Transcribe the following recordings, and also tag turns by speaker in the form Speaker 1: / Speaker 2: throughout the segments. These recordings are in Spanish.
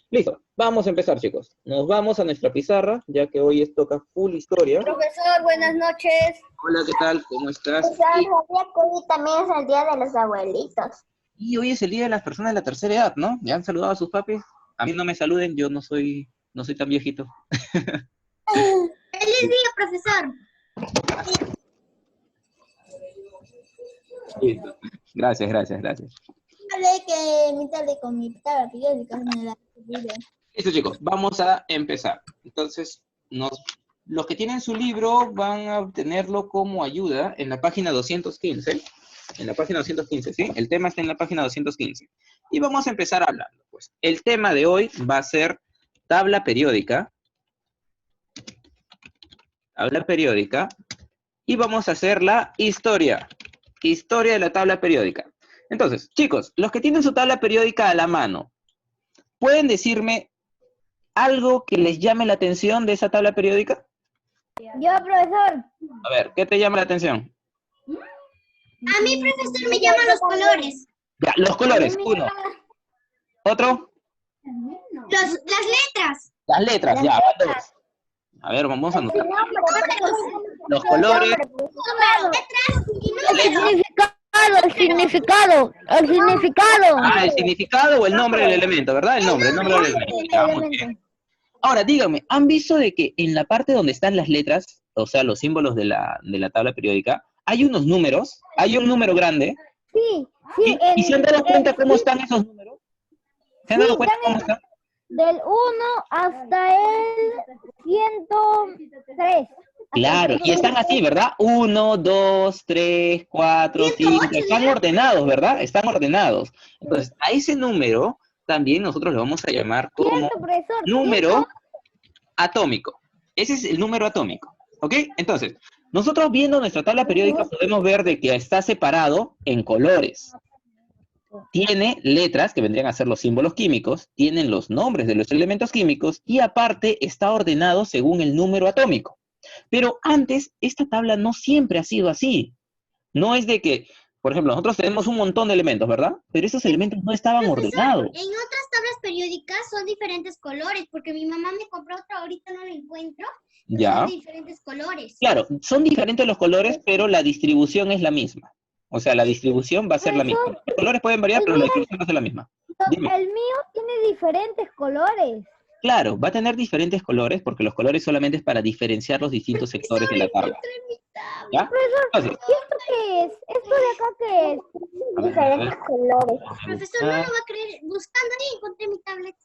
Speaker 1: Listo, vamos a empezar, chicos. Nos vamos a nuestra pizarra, ya que hoy toca full historia.
Speaker 2: Profesor, buenas noches.
Speaker 1: Hola, ¿qué tal? ¿Cómo estás?
Speaker 2: Sabía que hoy también es el día de los abuelitos.
Speaker 1: Y hoy es el día de las personas de la tercera edad, ¿no? ¿Ya han saludado a sus papis? A mí no me saluden, yo no soy tan viejito.
Speaker 2: ¡Feliz día, profesor!
Speaker 1: Listo. Gracias.
Speaker 2: Hablé que mi tarde con mi tabla periódica me la olvidé.
Speaker 1: Listo, chicos, vamos a empezar. Entonces, los que tienen su libro van a obtenerlo como ayuda en la página 215. En la página 215, ¿sí? El tema está en la página 215. Y vamos a empezar hablando, pues. El tema de hoy va a ser tabla periódica. Tabla periódica. Y vamos a hacer la historia. Historia de la tabla periódica. Entonces, chicos, los que tienen su tabla periódica a la mano, ¿pueden decirme algo que les llame la atención de esa tabla periódica?
Speaker 2: Yo, profesor.
Speaker 1: A ver, ¿qué te llama la atención?
Speaker 2: A mí, profesor, me llaman los colores.
Speaker 1: Ya, los colores, uno. ¿Otro?
Speaker 2: Las letras.
Speaker 1: Las letras, ya, dos. A ver, vamos a anotar. Los colores.
Speaker 2: Letras y números.
Speaker 3: El significado.
Speaker 1: Ah, el significado o el nombre del elemento, ¿verdad? El nombre del elemento. Ya, muy bien. Ahora, díganme, ¿han visto de que en la parte donde están las letras, o sea, los símbolos de la tabla periódica, hay unos números? Hay un número grande.
Speaker 3: Sí.
Speaker 1: ¿Y se han dado cuenta cómo están esos números? ¿Se han dado cuenta cómo están?
Speaker 3: Del 1 hasta el 103.
Speaker 1: Claro, y están así, ¿verdad? 1, 2, 3, 4, 5. Están ordenados, ¿verdad? Están ordenados. Entonces, a ese número también nosotros lo vamos a llamar como número atómico. Ese es el número atómico, ¿ok? Entonces, nosotros viendo nuestra tabla periódica podemos ver de que está separado en colores. Tiene letras, que vendrían a ser los símbolos químicos, tienen los nombres de los elementos químicos, y aparte está ordenado según el número atómico. Pero antes, esta tabla no siempre ha sido así. No es de que, por ejemplo, nosotros tenemos un montón de elementos, ¿verdad? Pero esos elementos no estaban ordenados.
Speaker 2: En otras tablas periódicas son diferentes colores, porque mi mamá me compró otra, ahorita no la encuentro.
Speaker 1: Ya.
Speaker 2: Son diferentes colores.
Speaker 1: Claro, son diferentes los colores, pero la distribución es la misma. O sea, la distribución va a ser la misma. Los colores pueden variar, pero la distribución va a ser la misma. Dime.
Speaker 3: El mío tiene diferentes colores.
Speaker 1: Claro, va a tener diferentes colores, porque los colores solamente es para diferenciar los distintos sectores de la tabla. ¿Ya? Entonces,
Speaker 3: ¿Y esto qué es? ¿Esto de acá qué es?
Speaker 1: Diferentes
Speaker 3: colores.
Speaker 2: Profesor, no lo va a creer. Buscando y encontré mi tablet.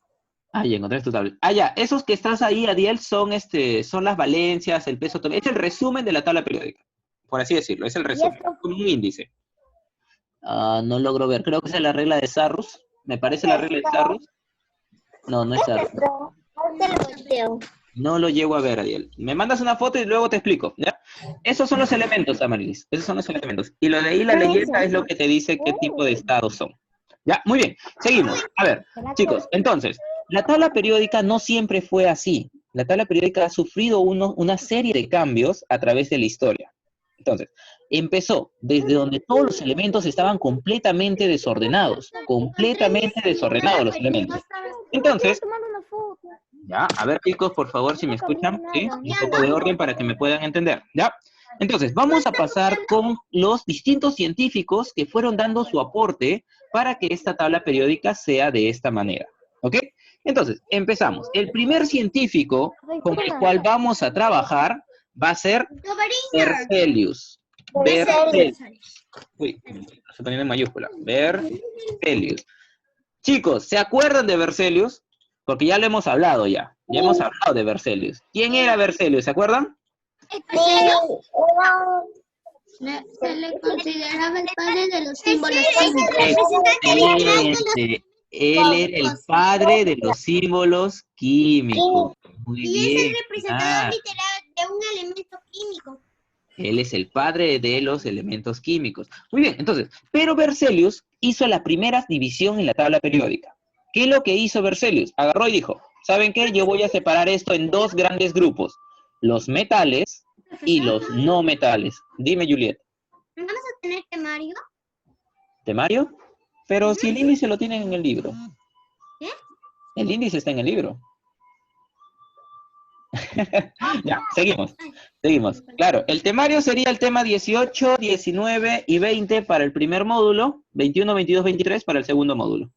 Speaker 1: Ah, ya encontré tu tabla. Ah, ya, esos que estás ahí, Adiel, son las valencias, el peso atómico. Es el resumen de la tabla periódica, por así decirlo. Es el resumen, como un índice. No logro ver. Creo que esa es la regla de Sarrus. ¿Me parece la regla de Sarrus? No, no es Sarrus. No lo llego a ver, Adiel. Me mandas una foto y luego te explico, ¿ya? Esos son los elementos, Amarilis. Esos son los elementos. Y lo de ahí, la leyenda, es lo que te dice qué tipo de estados son. Ya, muy bien. Seguimos. A ver, chicos, entonces, la tabla periódica no siempre fue así. La tabla periódica ha sufrido una serie de cambios a través de la historia. Entonces, empezó desde donde todos los elementos estaban completamente desordenados. Completamente desordenados los elementos. Entonces, ya, a ver, chicos, por favor, si me escuchan, ¿sí? Un poco de orden para que me puedan entender, ¿ya? Entonces, vamos a pasar con los distintos científicos que fueron dando su aporte para que esta tabla periódica sea de esta manera, ¿ok? Entonces, empezamos. El primer científico con el cual vamos a trabajar va a ser Berzelius. Uy, se pone en mayúscula. Berzelius. Chicos, ¿se acuerdan de Berzelius? Porque ya lo hemos hablado ya. Ya hemos hablado de Berzelius. ¿Quién era Berzelius? ¿Se acuerdan?
Speaker 2: Se le consideraba el padre de los símbolos
Speaker 1: químicos. Él era el padre de los símbolos químicos. Muy bien.
Speaker 2: Y es el representador literal de un elemento químico.
Speaker 1: Él es el padre de los elementos químicos. Muy bien, entonces, pero Berzelius hizo la primera división en la tabla periódica. ¿Qué es lo que hizo Berzelius? Agarró y dijo, ¿saben qué? Yo voy a separar esto en dos grandes grupos. Los metales y los no metales. Dime, Juliet.
Speaker 2: ¿Vamos a tener temario?
Speaker 1: ¿Temario? Pero si el índice lo tienen en el libro.
Speaker 2: ¿Qué?
Speaker 1: El índice está en el libro. Ya, seguimos. Seguimos. Claro, el temario sería el tema 18, 19 y 20 para el primer módulo, 21, 22, 23 para el segundo módulo.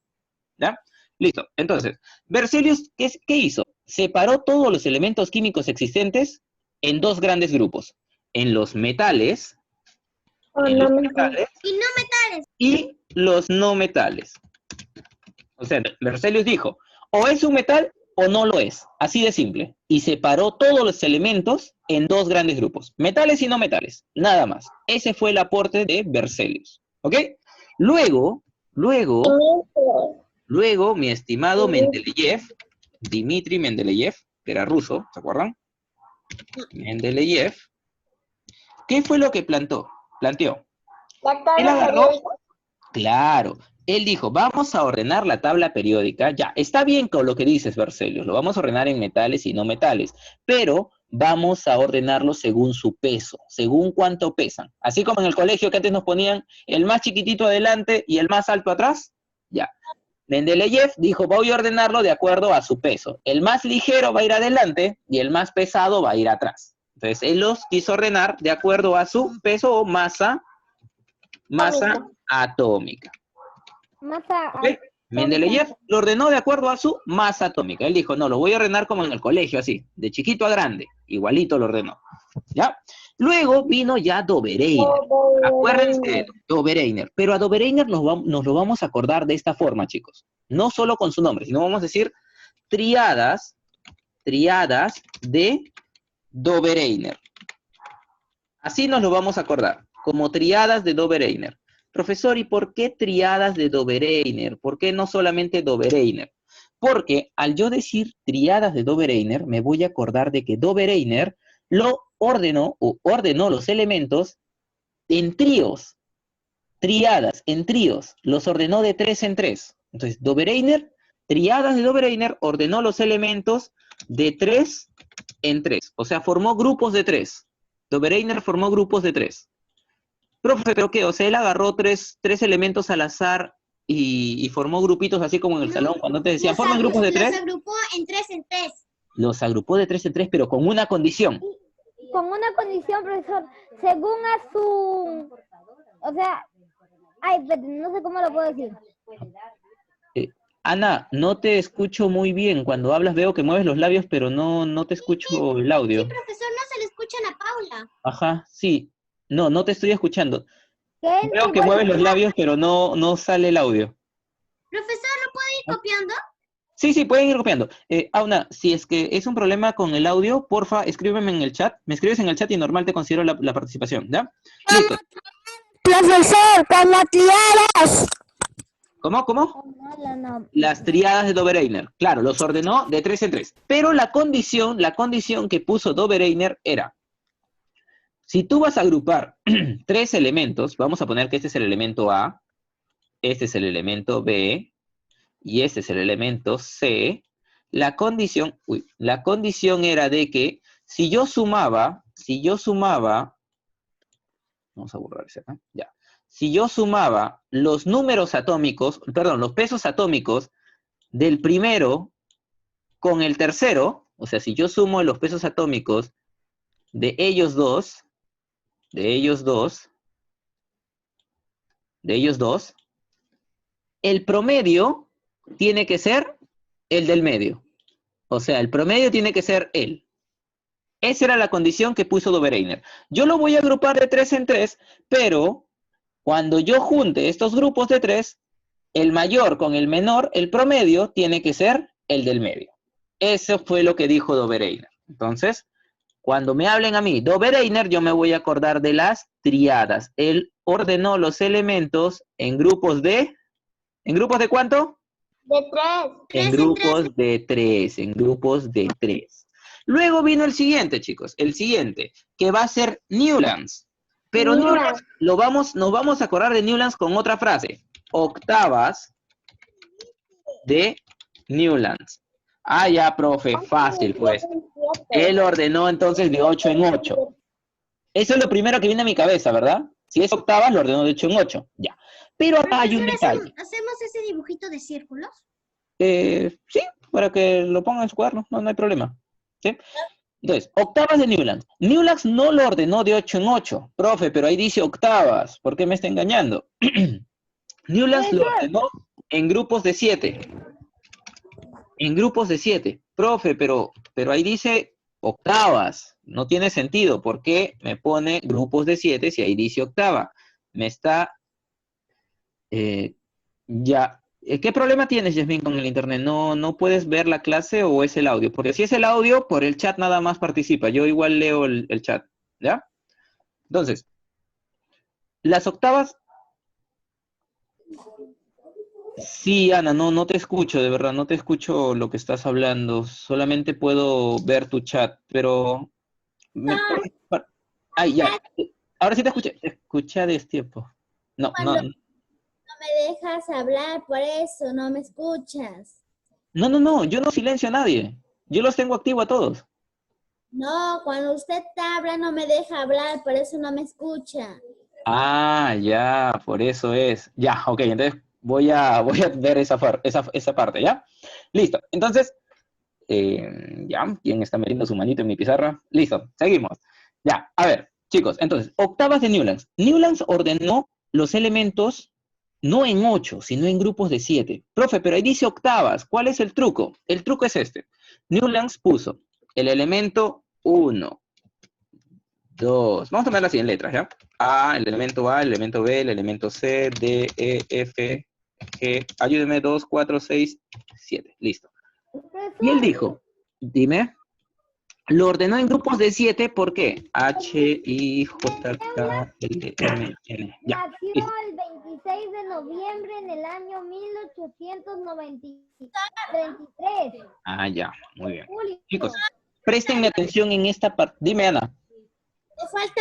Speaker 1: ¿Ya? Listo. Entonces, Berzelius, ¿qué hizo? Separó todos los elementos químicos existentes en dos grandes grupos. En los metales, en los metales
Speaker 2: Y no metales.
Speaker 1: y los no metales. O sea, Berzelius dijo, o es un metal o no lo es, así de simple. Y separó todos los elementos en dos grandes grupos, metales y no metales, nada más. Ese fue el aporte de Berzelius, ¿ok? Luego, mi estimado Mendeleev, Dmitri Mendeleev, que era ruso, ¿se acuerdan? Mendeleev, ¿qué fue lo que planteó? Él agarró, claro, él dijo, vamos a ordenar la tabla periódica, ya, está bien con lo que dices, Berzelius, lo vamos a ordenar en metales y no metales, pero vamos a ordenarlo según su peso, según cuánto pesan. Así como en el colegio que antes nos ponían el más chiquitito adelante y el más alto atrás, ya. Mendeleev dijo, voy a ordenarlo de acuerdo a su peso. El más ligero va a ir adelante y el más pesado va a ir atrás. Entonces, él los quiso ordenar de acuerdo a su peso o masa atómica. ¿Okay? Mendeleev lo ordenó de acuerdo a su masa atómica. Él dijo, no, lo voy a ordenar como en el colegio, así, de chiquito a grande. Igualito lo ordenó. ¿Ya? Luego vino ya Dobereiner. Acuérdense de Dobereiner. Pero a Dobereiner nos lo vamos a acordar de esta forma, chicos. No solo con su nombre, sino vamos a decir triadas de Dobereiner. Así nos lo vamos a acordar, como triadas de Dobereiner. Profesor, ¿y por qué triadas de Dobereiner? ¿Por qué no solamente Dobereiner? Porque al yo decir triadas de Dobereiner, me voy a acordar de que Dobereiner lo ordenó los elementos en tríos, triadas, en tríos, los ordenó de 3 en 3. Entonces, Dobereiner, triadas de Dobereiner, ordenó los elementos de 3 en 3. O sea, formó grupos de 3. Dobereiner formó grupos de 3. Profe, ¿pero qué? O sea, él agarró tres elementos al azar y formó grupitos así como en el salón, cuando te decían, formen grupos de 3.
Speaker 2: Los agrupó en 3 en 3.
Speaker 1: Los agrupó de 3 en 3, pero con una condición.
Speaker 3: Con una condición, profesor, según a su... O sea, no sé cómo lo puedo decir.
Speaker 1: Ana, no te escucho muy bien. Cuando hablas veo que mueves los labios, pero no te escucho el audio.
Speaker 2: Sí, profesor, no se le escuchan a Paula.
Speaker 1: Ajá, sí. No te estoy escuchando.
Speaker 3: ¿Qué?
Speaker 1: Veo que mueves los labios, pero no sale el audio.
Speaker 2: Profesor, ¿lo puede ir copiando?
Speaker 1: Sí, pueden ir copiando. Auna, si es que es un problema con el audio, porfa, escríbeme en el chat. Me escribes en el chat y normal te considero la participación, ¿ya? Listo.
Speaker 3: Profesor, con las triadas.
Speaker 1: ¿Cómo? Las triadas de Dobereiner. Claro, los ordenó de 3 en 3. Pero la condición que puso Dobereiner era, si tú vas a agrupar 3 elementos, vamos a poner que este es el elemento A, este es el elemento B, y este es el elemento C, la condición era de que si yo sumaba, vamos a borrar ese acá, ya. Si yo sumaba los los pesos atómicos del primero con el tercero, o sea, si yo sumo los pesos atómicos de ellos dos, el promedio tiene que ser el del medio. O sea, el promedio tiene que ser él. Esa era la condición que puso Dobereiner. Yo lo voy a agrupar de 3 en 3, pero cuando yo junte estos grupos de 3, el mayor con el menor, el promedio tiene que ser el del medio. Eso fue lo que dijo Dobereiner. Entonces, cuando me hablen a mí, Dobereiner, yo me voy a acordar de las triadas. Él ordenó los elementos en grupos de... ¿En grupos de cuánto?
Speaker 2: De 3.
Speaker 1: En grupos de 3. Luego vino el siguiente, chicos. El siguiente, que va a ser Newlands. Pero Newlands, nos vamos a acordar de Newlands con otra frase. Octavas de Newlands. Ah, ya, profe, fácil, pues. Él ordenó entonces de 8 en 8. Eso es lo primero que viene a mi cabeza, ¿verdad? Si es octavas, lo ordenó de 8 en 8. Ya. Pero acá hay un detalle.
Speaker 2: ¿Hacemos ese dibujito de círculos?
Speaker 1: Sí, para que lo pongan en su cuaderno, no hay problema. ¿Sí? Entonces, octavas de Newlands. Newlands no lo ordenó de 8 en 8. Profe, pero ahí dice octavas. ¿Por qué me está engañando? Newlands lo ordenó en grupos de 7. En grupos de 7. Profe, pero ahí dice octavas. No tiene sentido. ¿Por qué me pone grupos de 7 si ahí dice octava? Me está... ya. ¿Qué problema tienes, Yasmin, con el internet? ¿No puedes ver la clase o es el audio? Porque si es el audio, por el chat nada más participa. Yo igual leo el chat. ¿Ya? Entonces, las octavas... Sí, Ana, no te escucho, de verdad, no te escucho lo que estás hablando. Solamente puedo ver tu chat, pero... Ay, ya. Ahora sí te escuché. Te escuché a destiempo. No.
Speaker 4: No me dejas hablar, por eso no me escuchas.
Speaker 1: No, yo no silencio a nadie. Yo los tengo activo a todos.
Speaker 4: No, cuando usted habla no me deja hablar, por eso no me escucha.
Speaker 1: Ah, ya, por eso es. Ya, ok, entonces voy a ver esa parte, ¿ya? Listo. Entonces, ya, ¿quién está metiendo su manito en mi pizarra? Listo, seguimos. Ya, a ver, chicos, entonces, octavas de Newlands. Newlands ordenó los elementos no en 8, sino en grupos de 7. Profe, pero ahí dice octavas. ¿Cuál es el truco? El truco es este. Newlands puso el elemento 1, 2. Vamos a tomarla así en letras, ¿ya? A, el elemento A, el elemento B, el elemento C, D, E, F, G. Ayúdeme, 2, 4, 6, 7. Listo. Y él dijo, dime, lo ordenó en grupos de 7, ¿por qué? H, I, J, K, L, M, N. Ya,
Speaker 3: Nació
Speaker 1: listo.
Speaker 3: el 26 de noviembre en el año 1833.
Speaker 1: Ah, ya, muy bien.
Speaker 3: Julio.
Speaker 1: Chicos, préstenme atención en esta parte. Dime, Ana.
Speaker 4: Me falta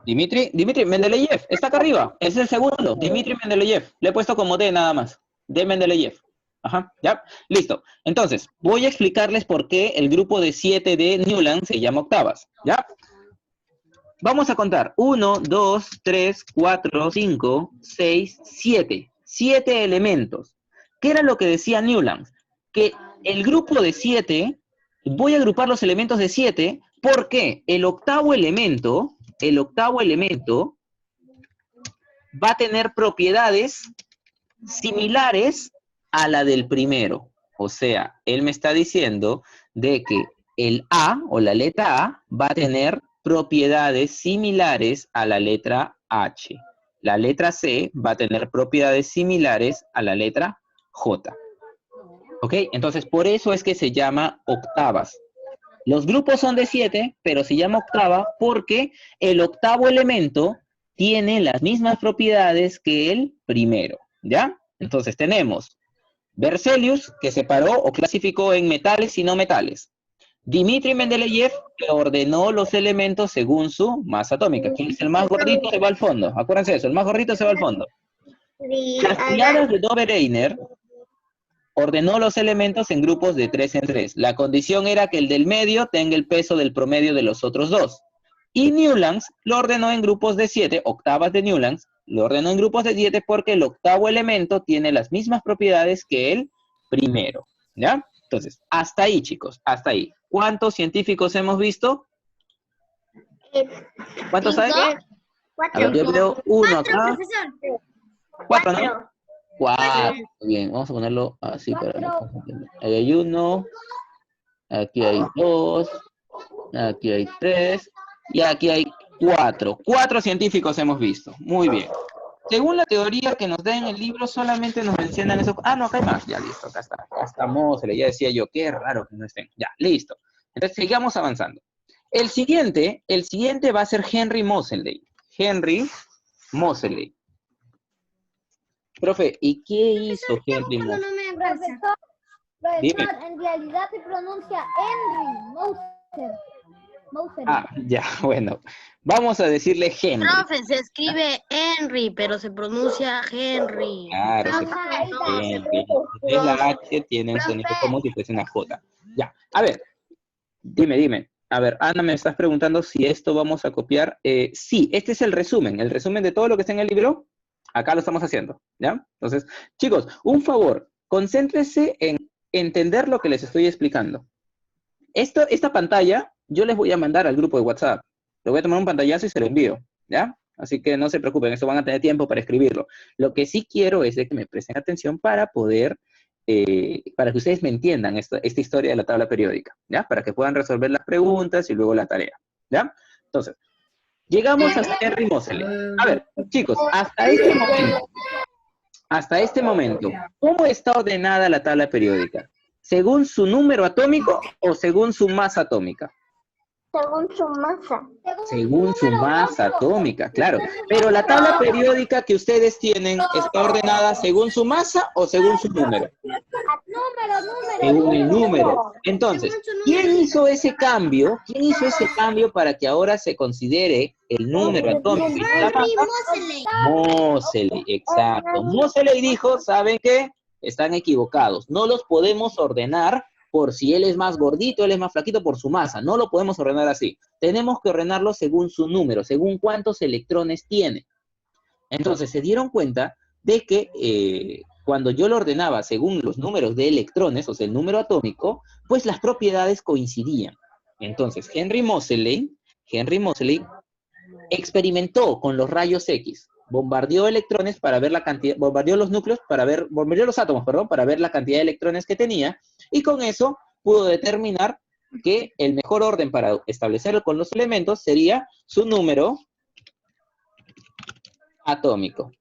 Speaker 4: Dimitri.
Speaker 1: Dimitri Mendeleev, está acá arriba. Es el segundo, Dimitri Mendeleev. Le he puesto como D nada más. D Mendeleev. Ajá, ya. Listo. Entonces, voy a explicarles por qué el grupo de 7 de Newlands se llama octavas. ¿Ya? Vamos a contar. 1, 2, 3, 4, 5, 6, 7. 7 elementos. ¿Qué era lo que decía Newlands? Que el grupo de 7, voy a agrupar los elementos de 7 porque el octavo elemento va a tener propiedades similares a la del primero. O sea, él me está diciendo de que el A o la letra A va a tener propiedades similares a la letra H. La letra C va a tener propiedades similares a la letra J. ¿Ok? Entonces, por eso es que se llama octavas. Los grupos son de 7, pero se llama octava porque el octavo elemento tiene las mismas propiedades que el primero, ¿ya? Entonces tenemos Berzelius, que separó o clasificó en metales y no metales. Dimitri Mendeleev, que ordenó los elementos según su masa atómica. ¿Quién es el más gordito? Se va al fondo. Acuérdense de eso, el más gordito se va al fondo. Las triadas de Dobereiner ordenó los elementos en grupos de 3 en 3. La condición era que el del medio tenga el peso del promedio de los otros dos. Y Newlands lo ordenó en grupos de 7, octavas de Newlands, lo ordenó en grupos de 7 porque el octavo elemento tiene las mismas propiedades que el primero. ¿Ya? Entonces, hasta ahí, chicos, hasta ahí. ¿Cuántos científicos hemos visto? ¿Cuántos hay? A ver, yo veo uno acá. 4, ¿no? 4. Bien, vamos a ponerlo así para que no confundamos. Ahí hay 1, aquí hay 2, aquí hay 3 y aquí hay 4. 4 científicos hemos visto. Muy bien. Según la teoría que nos da en el libro, solamente nos mencionan eso. Ah, no, acá hay más. Ya, listo, acá está. Acá está Moseley. Ya decía yo, qué raro que no estén. Ya, listo. Entonces, sigamos avanzando. El siguiente va a ser Henry Moseley. Henry Moseley. Profe, ¿y qué hizo Henry Moseley?
Speaker 2: No me alcanza.
Speaker 3: Profesor, en realidad se pronuncia Henry Moseley.
Speaker 1: Ah, ya, bueno. Vamos a decirle Henry.
Speaker 5: Profe, se escribe Henry, pero se pronuncia Henry.
Speaker 1: Claro, se escribe Henry. Es la H, tiene un sonido como si fuese una J. Ya, a ver. Dime. A ver, Ana, me estás preguntando si esto vamos a copiar. Sí, este es el resumen de todo lo que está en el libro. Acá lo estamos haciendo, ¿ya? Entonces, chicos, un favor, concéntrese en entender lo que les estoy explicando. Esta pantalla yo les voy a mandar al grupo de WhatsApp. Le voy a tomar un pantallazo y se lo envío, ¿ya? Así que no se preocupen, eso van a tener tiempo para escribirlo. Lo que sí quiero es de que me presten atención para poder, para que ustedes me entiendan esta historia de la tabla periódica, ¿ya? Para que puedan resolver las preguntas y luego la tarea, ¿ya? Entonces, llegamos hasta Henry Moseley. A ver, chicos, hasta este momento, ¿cómo está ordenada la tabla periódica? ¿Según su número atómico o según su masa atómica?
Speaker 6: Según su masa.
Speaker 1: Según su masa atómica, claro. Pero la tabla periódica que ustedes tienen, ¿está ordenada según su masa o según su número? Según el número. Entonces, ¿quién hizo ese cambio? ¿Quién hizo ese cambio para que ahora se considere el número atómico y no la masa? Moseley, exacto. Moseley dijo, ¿saben qué? Están equivocados. No los podemos ordenar por si él es más gordito, él es más flaquito, por su masa. No lo podemos ordenar así. Tenemos que ordenarlo según su número, según cuántos electrones tiene. Entonces, se dieron cuenta de que cuando yo lo ordenaba según los números de electrones, o sea, el número atómico, pues las propiedades coincidían. Entonces, Henry Moseley experimentó con los rayos X. Bombardeó electrones para ver la cantidad, bombardeó los átomos, para ver la cantidad de electrones que tenía, y con eso pudo determinar que el mejor orden para establecerlo con los elementos sería su número atómico.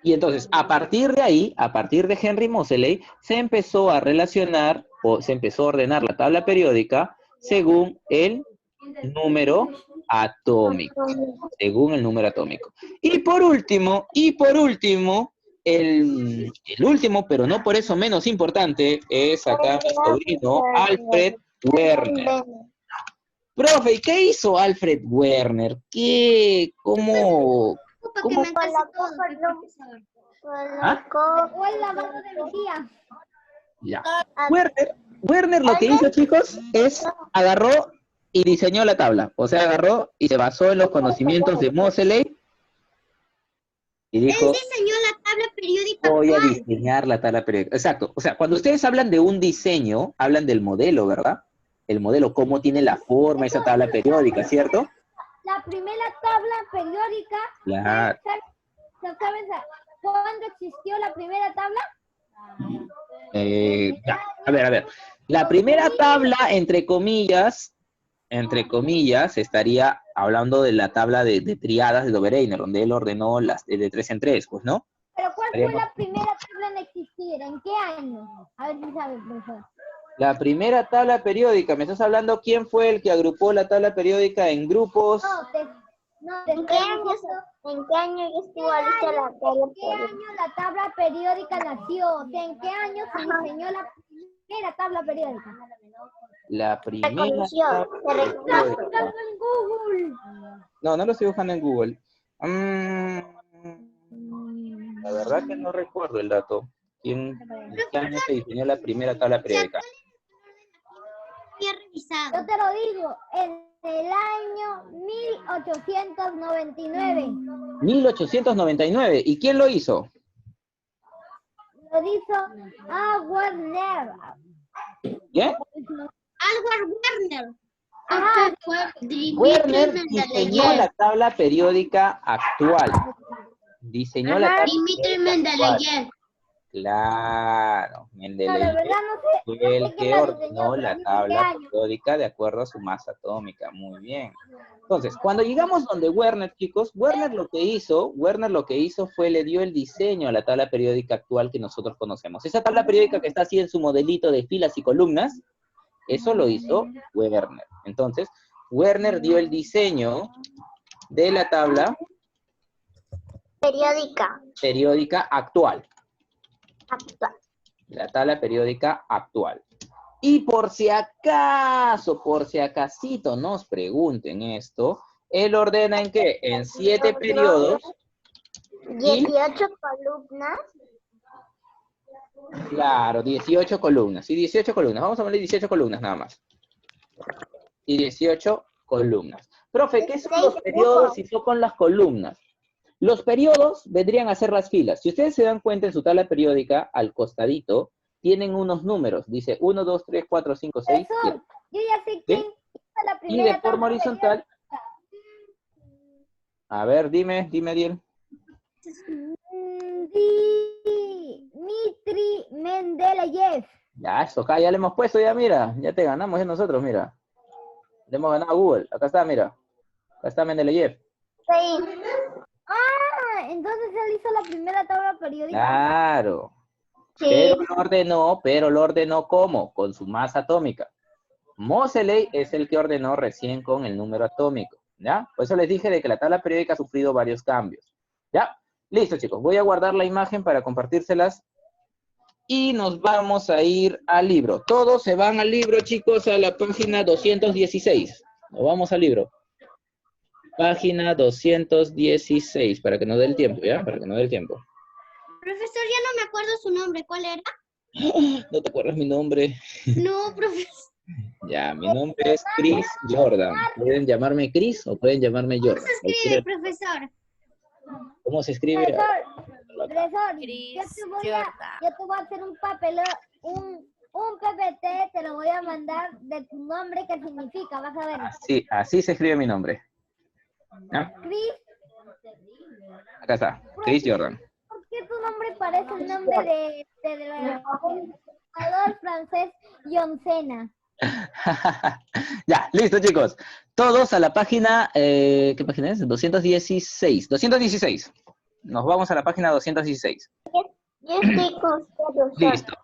Speaker 1: Y entonces, a partir de ahí, a partir de Henry Moseley, se empezó a relacionar, o se empezó a ordenar la tabla periódica según el número atómico. Según el número atómico. Y por último, el último, pero no por eso menos importante, es acá mi sobrino Alfred Werner. Profe, ¿y qué hizo Alfred Werner? ¿Cómo?
Speaker 2: Porque me encanta todo, profesor.
Speaker 1: ¿Ah?
Speaker 3: O en la mano de mi tía.
Speaker 1: Ya. Werner lo que hizo, chicos, es agarró y diseñó la tabla. O sea, agarró y se basó en los conocimientos de Moseley y dijo,
Speaker 2: Él diseñó la tabla periódica.
Speaker 1: voy a
Speaker 2: actual.
Speaker 1: diseñar la tabla periódica. Exacto. O sea, cuando ustedes hablan de un diseño, hablan del modelo, ¿verdad? El modelo, cómo tiene la forma esa tabla periódica, ¿cierto?
Speaker 3: La primera tabla periódica.
Speaker 1: Claro.
Speaker 3: ¿Sabes cuándo existió la primera tabla?
Speaker 1: Ya. A ver. La primera tabla, entre comillas, estaría hablando de la tabla de triadas de Dobereiner, donde él ordenó las de 3 en 3, pues, ¿no?
Speaker 3: Pero ¿cuál fue la primera tabla en existir? ¿En qué año? A ver si sabe, profesor.
Speaker 1: La primera tabla periódica, ¿me estás hablando quién fue el que agrupó la tabla periódica en grupos?
Speaker 6: ¿En qué año estuvo lista la tabla
Speaker 3: ¿En qué año la tabla periódica nació? O sea, ¿en qué año se diseñó la primera tabla periódica?
Speaker 1: La primera
Speaker 6: reconoció,
Speaker 1: tabla
Speaker 6: se reconoció.
Speaker 1: periódica.
Speaker 3: En Google.
Speaker 1: No lo estoy buscando en Google. La verdad que no recuerdo el dato. ¿En qué año se diseñó la primera tabla periódica?
Speaker 2: Había revisado.
Speaker 3: Yo te lo digo, en el año 1899.
Speaker 1: 1899. ¿Y quién lo hizo?
Speaker 3: Lo hizo Werner.
Speaker 1: ¿Qué?
Speaker 2: Albert Werner.
Speaker 3: Ajá.
Speaker 1: Werner diseñó la tabla periódica actual. Diseñó la tabla
Speaker 2: Dimitri
Speaker 1: periódica actual.
Speaker 2: Mendeleev.
Speaker 1: Claro,
Speaker 3: No, de
Speaker 1: Mendeleev
Speaker 3: verdad no sé.
Speaker 1: fue el
Speaker 3: sé quién
Speaker 1: que
Speaker 3: la
Speaker 1: ordenó
Speaker 3: diseñó,
Speaker 1: la
Speaker 3: pero ni
Speaker 1: tabla
Speaker 3: qué año.
Speaker 1: periódica de acuerdo a su masa atómica. Muy bien. Entonces, cuando llegamos donde Werner, chicos, Werner lo que hizo fue le dio el diseño a la tabla periódica actual que nosotros conocemos. Esa tabla periódica que está así en su modelito de filas y columnas, eso lo hizo Werner. Entonces, Werner dio el diseño de la tabla periódica actual. La tabla periódica actual. Y por si acasito nos pregunten esto, él ordena ¿en qué? En 7 periodos.
Speaker 6: 18 columnas.
Speaker 1: Claro, 18 columnas. Sí, 18 columnas. Vamos a poner 18 columnas nada más. Y 18 columnas. Profe, ¿qué son los periodos y son con las columnas? Los periodos vendrían a ser las filas. Si ustedes se dan cuenta en su tabla periódica, al costadito, tienen unos números. Dice 1, 2, 3, 4, 5, 6, 7.
Speaker 3: Profesor, yo ya sé quién hizo la
Speaker 1: Y
Speaker 3: primera
Speaker 1: de forma
Speaker 3: tabla
Speaker 1: horizontal. A ver, dime, Ariel.
Speaker 3: Dmitri Mendeleev.
Speaker 1: Ya, eso acá ya le hemos puesto, ya mira. Ya te ganamos ya nosotros, mira. Le hemos ganado a Google. Acá está, mira. Acá está Mendeleev.
Speaker 6: Sí.
Speaker 3: Ah, entonces él hizo la primera tabla periódica.
Speaker 1: Claro.
Speaker 6: Sí.
Speaker 1: Pero lo ordenó ¿cómo? Con su masa atómica. Moseley es el que ordenó recién con el número atómico, ¿ya? Por eso les dije de que la tabla periódica ha sufrido varios cambios, ¿ya? Listo, chicos, voy a guardar la imagen para compartírselas y nos vamos a ir al libro. Todos se van al libro, chicos, a la página 216. Nos vamos al libro. Página 216, para que nos dé el tiempo, ¿ya? Para que nos dé el tiempo.
Speaker 2: Profesor, ya no me acuerdo su nombre. ¿Cuál era?
Speaker 1: ¿No te acuerdas mi nombre?
Speaker 2: No, profesor.
Speaker 1: Ya, mi nombre es Chris Jordan. Pueden llamarme Chris o pueden llamarme
Speaker 2: ¿Cómo
Speaker 1: Jordan.
Speaker 2: se escribe, profesor?
Speaker 1: ¿Cómo se escribe?
Speaker 3: Profesor,
Speaker 5: Chris
Speaker 3: yo te voy a hacer un papel, un PPT, te lo voy a mandar de tu nombre, ¿qué significa? Vas a ver.
Speaker 1: Así se escribe mi nombre. ¿Ya?
Speaker 3: Chris,
Speaker 1: Acá está, Chris Jordan.
Speaker 3: ¿por qué tu nombre parece el nombre del jugador francés John Cena?
Speaker 1: Ya, listo, chicos. Todos a la página, ¿qué página es? 216. 216. Nos vamos a la página 216.
Speaker 6: Yo estoy con ustedes.
Speaker 1: Listo.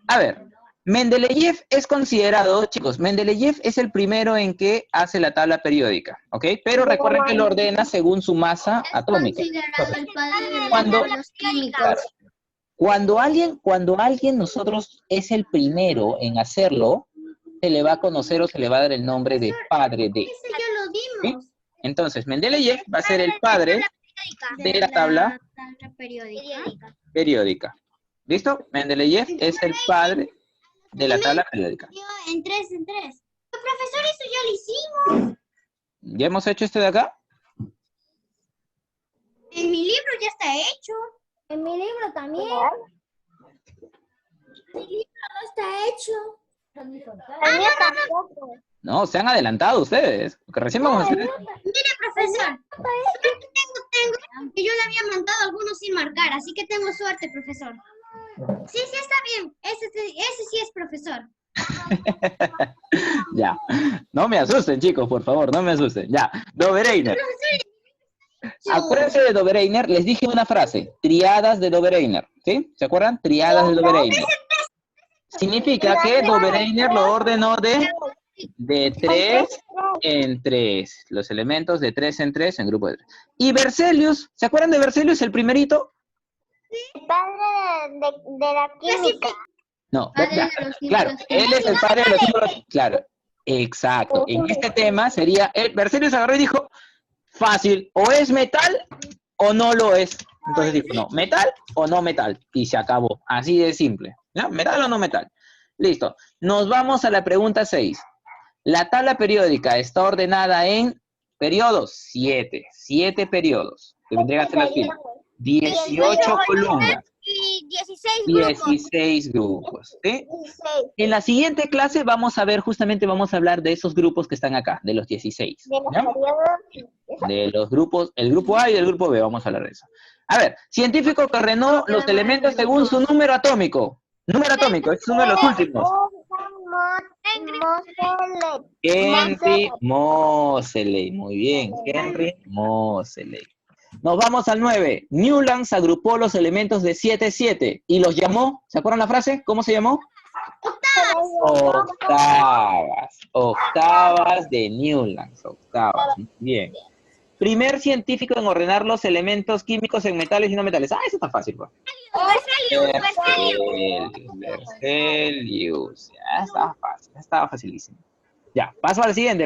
Speaker 1: A ver, Mendeleev es considerado, chicos, Mendeleev es el primero en que hace la tabla periódica, ¿ok? Pero recuerden que lo ordena según su masa atómica.
Speaker 2: Considerado el padre
Speaker 1: Cuando-
Speaker 2: de los químicos.
Speaker 1: Cuando alguien nosotros es el primero en hacerlo, se le va a conocer o se le va a dar el nombre de padre de.
Speaker 2: Ese ya lo dimos.
Speaker 1: Entonces, Mendeleev va a ser el padre de la tabla
Speaker 2: periódica.
Speaker 1: periódica. ¿Listo? Mendeleev es el padre de la tabla periódica.
Speaker 2: En 3 en 3. Profesor, eso ya lo hicimos.
Speaker 1: ¿Ya hemos hecho este de acá?
Speaker 2: En mi libro ya está hecho.
Speaker 3: En mi libro también.
Speaker 4: No está hecho.
Speaker 6: El mío tampoco.
Speaker 1: No, se han adelantado ustedes. Porque recién vamos a hacer.
Speaker 2: Mire, profesor. Suerte tengo que yo le había mandado algunos sin marcar, así que tengo suerte, profesor. Sí, está bien. Ese sí es profesor.
Speaker 1: Ya. No me asusten, chicos, por favor, no me asusten. Ya. Dobereiner. Acuérdense de Dobereiner, les dije una frase. Triadas de Dobereiner. ¿Sí? ¿Se acuerdan? Triadas de Dobereiner. Significa que Dobereiner lo ordenó de 3 en 3. Los elementos de 3 en 3 en grupo de 3. Y Berzelius, ¿se acuerdan de Berzelius, el primerito?
Speaker 6: El padre de la química.
Speaker 1: No,
Speaker 2: Padre
Speaker 1: ya,
Speaker 2: de los
Speaker 1: claro,
Speaker 2: símbolos
Speaker 1: él es el padre de los símbolos. Claro, exacto. En este tema sería, Berzelius agarró y dijo, fácil, o es metal o no lo es. Entonces dijo, no, metal o no metal. Y se acabó, así de simple. ¿Ya? ¿Metal o no metal? Listo. Nos vamos a la pregunta 6. La tabla periódica está ordenada en periodos, 7 periodos, que vendrían a ser las filas. 18 columnas,
Speaker 2: Y 16 grupos.
Speaker 1: 16 grupos. ¿Sí?
Speaker 6: 16.
Speaker 1: En la siguiente clase vamos a ver, justamente vamos a hablar de esos grupos que están acá, de los 16.
Speaker 6: De los
Speaker 1: ¿ya?
Speaker 6: periodos.
Speaker 1: De los grupos, el grupo A y el grupo B, vamos a hablar de eso. A ver, científico que ordenó los elementos según su número atómico. Número atómico, es uno de los últimos. Henry Moseley, muy bien, Henry Moseley. Nos vamos al 9. Newlands agrupó los elementos de 7-7 y los llamó, ¿se acuerdan la frase? ¿Cómo se llamó? Octavas de Newlands, octavas, bien. Primer científico en ordenar los elementos químicos en metales y no metales. Ah, eso está fácil, pues. Berzelius. Ya estaba fácil, estaba facilísimo. Ya, paso al siguiente.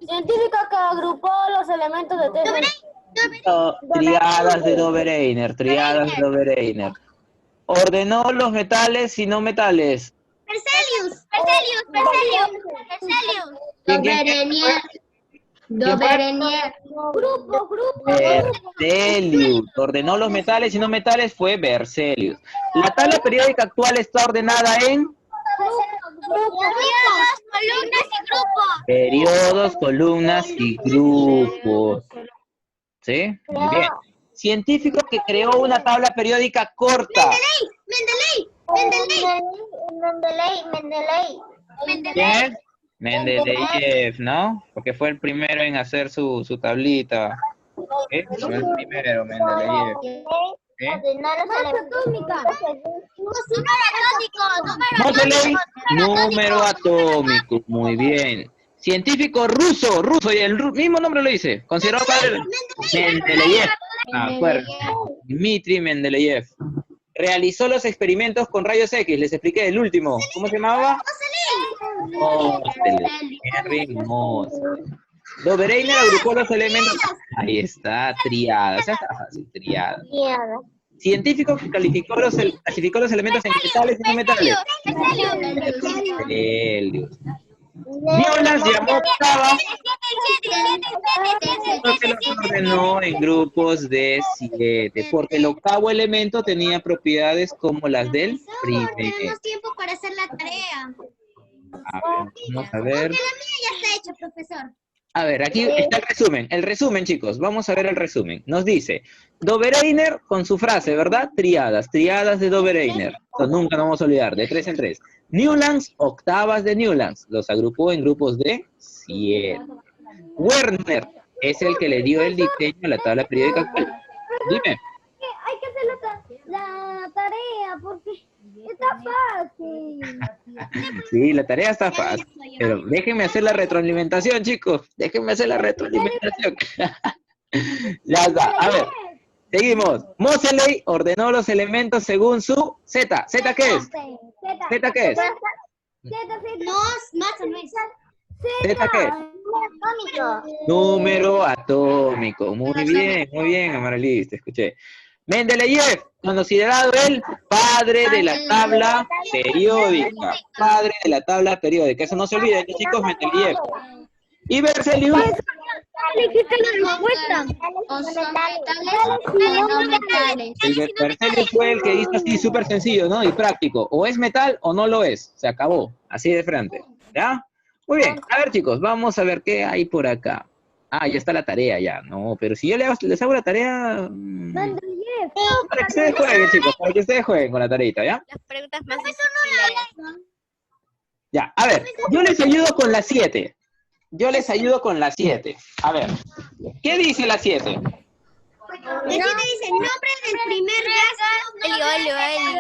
Speaker 4: Científico que agrupó los elementos de
Speaker 1: Triadas de Dobereiner. Ordenó los metales y no metales.
Speaker 2: Berzelius.
Speaker 1: ¿Quién?
Speaker 6: Berenier.
Speaker 3: Grupo.
Speaker 1: Berzelius. Ordenó los metales y no metales, fue Berzelius. La tabla periódica actual está ordenada en periodos, columnas y grupos. ¿Sí? Muy bien. Científico que creó una tabla periódica corta. ¿Quién es? Mendeleev, ¿no? Porque fue el primero en hacer su tablita. ¿Sí? Fue el primero, Mendeleev. ¿Sí? Moseley, número atómico. Muy bien. Científico ruso, y el mismo nombre lo dice. Considerado padre Mendeleev. Acuerdo. Dmitri Mendeleev. Realizó los experimentos con rayos X. Les expliqué el último. ¿Cómo se llamaba? Moseley. Henry Moseley. Dobereiner agrupó los elementos. Ahí está, triada. Esa está fácil, triada. Científico que clasificó los elementos en metales y no metales. Berzelius. Newlands llamó octavas porque los ordenó en grupos de 7, porque el octavo elemento tenía propiedades como las del primero.
Speaker 2: Tenemos tiempo para hacer la tarea.
Speaker 1: Vamos a ver.
Speaker 2: Porque la mía ya está hecha, profesor.
Speaker 1: A ver, aquí está el resumen. El resumen, chicos. Vamos a ver el resumen. Nos dice, Dobereiner con su frase, ¿verdad? Triadas de Dobereiner. Entonces, nunca nos vamos a olvidar, de 3 en 3. Newlands, octavas de Newlands. Los agrupó en grupos de 7. Werner es el que le dio el diseño a la tabla periódica actual. Dime.
Speaker 3: Hay que hacer la tarea porque está fácil.
Speaker 1: Sí, la tarea está fácil. Pero déjenme hacer la retroalimentación, chicos. Déjenme hacer la retroalimentación. Ya está. A ver, seguimos. Moseley ordenó los elementos según su Z. ¿Z qué es? ¿Z qué es?
Speaker 2: No, masa no es.
Speaker 1: ¿Z qué es? Número atómico. Muy bien, Amarilis, te escuché. Mendeleev, considerado el padre de la tabla periódica. Padre de la tabla periódica. Eso no se olviden, chicos, Mendeleev. Y Berzelius. Berzelius fue el que hizo así súper sencillo, ¿no? Y práctico. O es metal o no lo es. Se acabó. Así de frente. ¿Ya? Muy bien. A ver, chicos, vamos a ver qué hay por acá. Ah, ya está la tarea ya. No, pero si yo les hago la tarea... Para que ustedes jueguen, chicos. Para que ustedes jueguen con la tareita, ¿ya?
Speaker 6: Las preguntas más difíciles.
Speaker 1: Ya, a ver. Yo les ayudo con la 7. A ver. ¿Qué dice la 7?
Speaker 2: La 7 dice nombre del primer gas.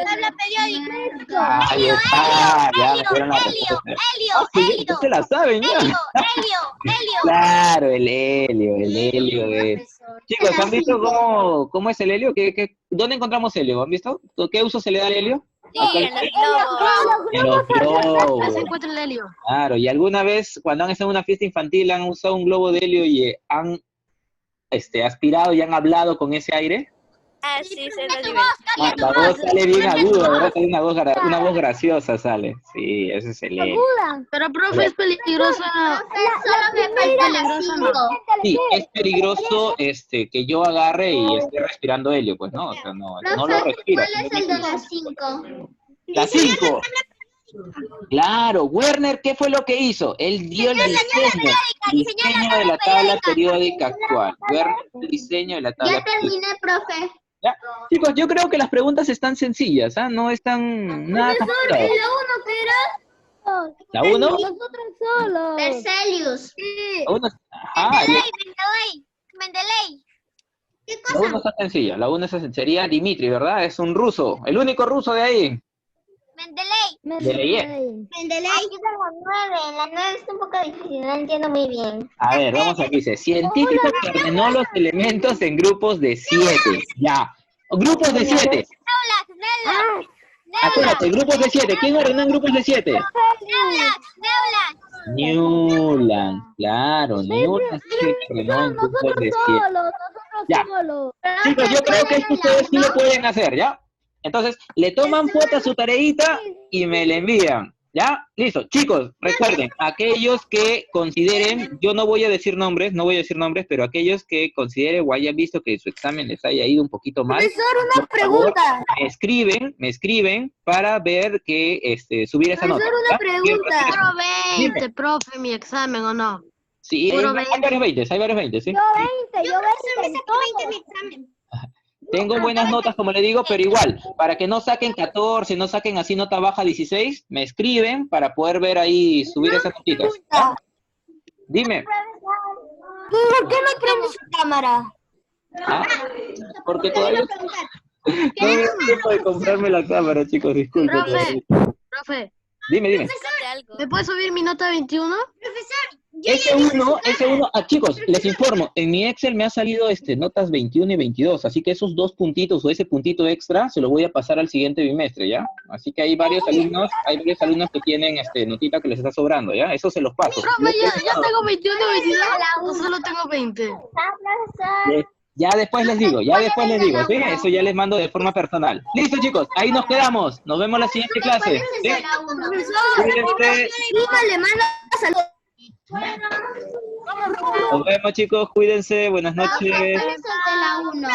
Speaker 2: Tabla periódica.
Speaker 1: Ahí está, ya me dieron la respuesta. Ustedes se la saben, ya. Claro, el helio es. Chicos, ¿han visto cómo es el helio? ¿Dónde encontramos helio? ¿Han visto? ¿Qué uso se le da al helio? En los globos.
Speaker 5: Se encuentra el helio.
Speaker 1: Claro, y alguna vez cuando han estado en una fiesta infantil han usado un globo de helio y han aspirado y han hablado con ese aire.
Speaker 6: Ah, sí, se lo digo.
Speaker 1: La voz sale bien aguda, ¿verdad? Sale una voz graciosa sale. Sí, ese es el helio.
Speaker 5: Pero, profe, es peligroso.
Speaker 1: Sí, es peligroso que yo agarre y esté respirando helio, pues no, o sea, no lo respiro.
Speaker 2: ¿Cuál es el de las 5?
Speaker 1: La 5. Claro, Werner, ¿qué fue lo que hizo? Él dio el diseño de la tabla periódica actual. Werner, el diseño de la tabla periódica.
Speaker 2: Ya terminé, profe.
Speaker 1: ¿Ya? Chicos, yo creo que las preguntas están sencillas, ¿ah? No están nada complicadas. ¿La 1?
Speaker 3: Nosotros solos.
Speaker 2: Berzelius.
Speaker 1: La 1. Ajá.
Speaker 2: Mendeley. ¿Qué
Speaker 1: La
Speaker 2: cosa?
Speaker 1: 1 está sencilla. La 1 sería Dimitri, ¿verdad? Es un ruso. El único ruso de ahí.
Speaker 2: Mendeley.
Speaker 6: Aquí tengo 9. La 9 está un poco difícil, no entiendo muy bien.
Speaker 1: A ver, vamos aquí. Dice, científico que ordenó los elementos en grupos de 7. Ya. Grupos de 7. Acuérdate, grupos de 7. ¿Quién ordenó en grupos de 7? Newland. Claro, Newland ordenó en grupos de 7. Ya. Chicos, yo creo que esto ustedes sí lo pueden hacer, ¿ya? Entonces, le toman foto a su tareita y me la envían. ¿Ya? Listo. Chicos, recuerden, aquellos que consideren, yo no voy a decir nombres, pero aquellos que consideren o hayan visto que su examen les haya ido un poquito mal.
Speaker 3: Profesor, una
Speaker 1: por favor,
Speaker 3: pregunta.
Speaker 1: me escriben para ver que subir esa nota.
Speaker 3: Profesor, una
Speaker 1: ¿Ya?
Speaker 3: pregunta.
Speaker 5: Puro 20, profe, mi examen, ¿o no?
Speaker 1: Sí,
Speaker 5: Puro
Speaker 1: hay varios 20, ¿sí?
Speaker 3: Yo 20, yo 20
Speaker 2: Me
Speaker 3: en
Speaker 2: saqué
Speaker 3: todo.
Speaker 2: 20 en mi examen.
Speaker 1: Tengo buenas notas, como le digo, pero igual, para que no saquen 14, no saquen así nota baja 16, me escriben para poder ver ahí, subir esas notitas. ¿Ya? Dime.
Speaker 3: ¿Por qué no prende su cámara?
Speaker 1: Ah, porque
Speaker 2: Te voy
Speaker 1: todavía
Speaker 2: a preguntar.
Speaker 1: no me da tiempo de comprarme la cámara, chicos, disculpen.
Speaker 5: Profe,
Speaker 1: Dime.
Speaker 5: ¿me puedes subir mi nota 21?
Speaker 2: Profesor, yo ya
Speaker 1: Ese uno, chicos, les informo, en mi Excel me ha salido notas 21 y 22, así que esos 2 puntitos o ese puntito extra se lo voy a pasar al siguiente bimestre, ¿ya? Así que hay varios alumnos que tienen notita que les está sobrando, ¿ya? Eso se los paso.
Speaker 5: Profe, ya tengo 21 y 22, o solo tengo 20.
Speaker 6: Profesor.
Speaker 1: Ya después les digo, ¿sí? Eso ya les mando de forma personal. Listo, chicos, ahí nos quedamos. Nos vemos en la siguiente clase. ¿Sí? Cuídense.
Speaker 3: Le manda saludos.
Speaker 1: Nos vemos, chicos, cuídense, buenas noches.
Speaker 2: de la 1.